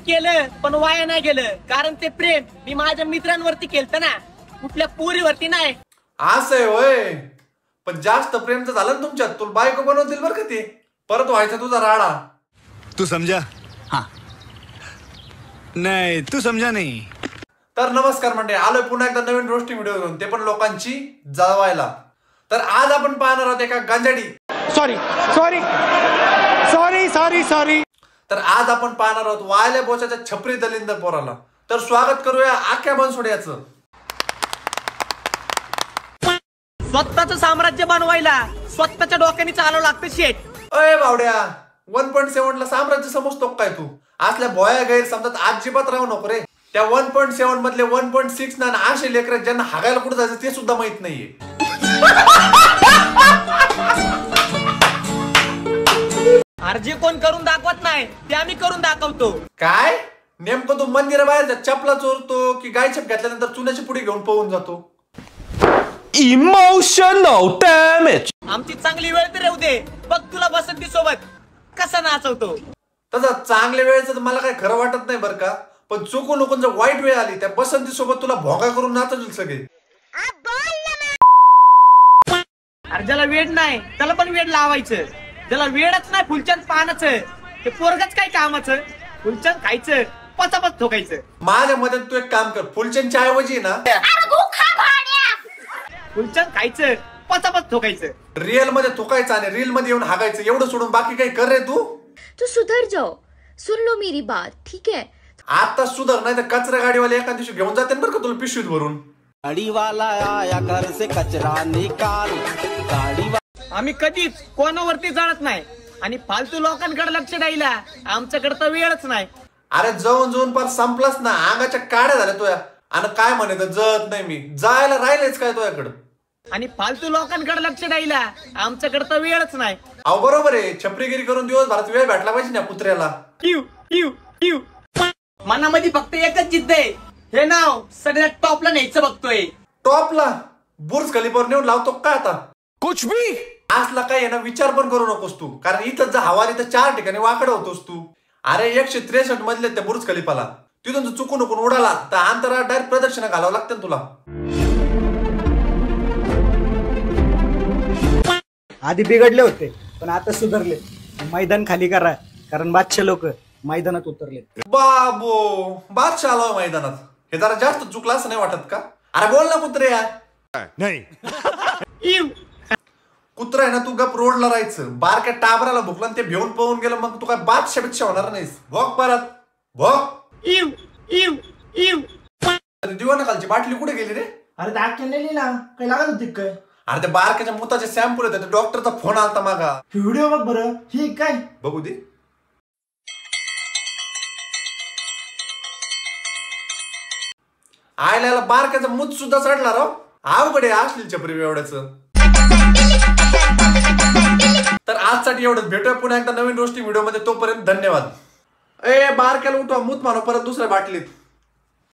केलं पण वाया नाही गेलं, कारण ते प्रेम मी माझ्या मित्रांवरती केलं ना, कुठल्या पोरीवरती नाही. असं आहे होय. पण जास्त प्रेम तर झालं ना तुमच्यात, तुला बायको बनवतील बरं का ते, परत व्हायचा तुझा राडा. तू समझा? हाँ नाही तू समझा नहीं. तर नमस्कार मंडळी, आलोय पुन्हा एकदा नवीन रोस्टिंग व्हिडिओ घेऊन, ते पण लोकांची जळवायला. तर आज आपण पाहणार आहोत एका गांजाडी सॉरी. तर आज आपण पाहणार आहोत वायल्या बोचाच्या छपरी दलिंदर पोराला. तर स्वागत करूया आख्या बनसोड्याचं. स्वतःचं साम्राज्य बनवायला स्वतःच्या डोक्याने चालवं लागतं शेट. अय बावड्या, 1.7 ला साम्राज्य समजतो काय तू? असल्या भोया गैरसमजात अजिबात राहू नको रे. त्या 1.7 मधले 1.6 ना असे लेकर ज्यांना हागायला कुठं जायचं ते सुद्धा माहित नाहीये. अर्जे कोण करून दाखवत नाही, ते आम्ही करून दाखवतो. काय नेमकं तू मंदिराबाहेर चपला चोरतो की गायछप घातल्यानंतर चुन्याची पुडी घेऊन पळून जातो? Emotional damage. आमची चांगली वेळ तर येऊ दे, बघ तुला बसंती सोबत कसा नाचवतो. तसं चांगल्या वेळेचं मला काही खरं वाटत नाही बरं का, पण चुकून नको जर वाईट वेळ आली त्या बसंती सोबत तुला भोगा करून नाचवतील सगळे. अरे ज्याला वेळ नाही त्याला पण वेळ लावायचं, ज्याला वेळच नाही फुलचंद पानाचं ते पोरगच काय कामाचं, फुलचंद खायचं पचापच ठोकायचं. माझ्या मदत तू एक काम कर, फुलचंदच्या ऐवजी ना फुलचंद खायचं पचापच ठोकायचं. रिअल मध्ये थुकायचं आणि रील मध्ये येऊन हागायचं, एवढं सोडून बाकी काही कर रे तू. तो सुधर जाओ, सुन लो मेरी बात, ठीक है? आता सुधर, नाही तर कचरा गाडीवाले एका दिवशी घेऊन जाते बरं का तुला पिशवीत भरून. गाडीवाला आया घर से कचरा निकाल. आम्ही कधीच कोणावरती जळत नाही आणि फालतू लोकांकडे लक्ष द्यायला आमच्याकडे तर वेळच नाही. अरे जाऊन पार संपलास ना, अंगाच्या काड्या झाल्या तुया. आणि काय म्हणायचं जळत नाही मी, जायला राहिलेच काय तुझ्याकडं? आणि फालतू लोकांकडे लक्ष द्यायला आमच्याकडे तर वेळच नाही. अहो बरोबर आहे, छपरीगिरी करून दिवसभरात वेळ भेटला पाहिजे ना कुत्र्याला. मनामध्ये फक्त एकच जिद्द आहे, हे नाव सगळ्यात टॉपला न्यायचं बघतोय. टॉपला? बुर्ज खलिफावर नेऊन लावतो काय आता? कुछ भी असला काय ना विचार पण करू नकोस तू, कारण इथं जर हवा तर 4 ठिकाणी वाकड होतोस तू. अरे 163 मधले त्या बुर्ज खलिफाला तिथून जर चुकून उडाला तर अंतराळ डायरेक्ट प्रदक्षिणा घालावं लागतं तुला. आधी बिघडले होते पण आता सुधारले. मैदान खाली करा, कारण बादशाह लोक मैदानात उतरले. बाबो, बादशाह आला मैदानात, हे जरा जास्त चुकलं असं नाही वाटत का? अरे बोल ना कुत्र्या. नहीं कुत्रा आहे ना, तू गप रोडला राहायचं. बारक्या टाबराला भुकला ते भिवून पळून गेलं, मग तू काय बादशाह बिच्छा होणार नाहीस. भोग परत भोग. दिवाना खालची बाटली कुठे गेली रे? अरे दाखल नेली ना, काही लागत होती काय? अरे त्या बारक्याच्या मुताचे सॅम्पल येतात, डॉक्टरचा फोन आलता मागा. व्हिडिओ बघ बरं. ही काय बघू दे. आयला बारक्याचा मूत सुद्धा चढला राव. अवघड आहे असली छपरी एवढ्याचं. तर आजसाठी एवढंच, भेटूया पुन्हा एकदा नवीन रोस्टिंग व्हिडिओ मध्ये. तोपर्यंत धन्यवाद. ए बारक्याला उठवा, मूत मानो परत दुसऱ्या बाटलीत.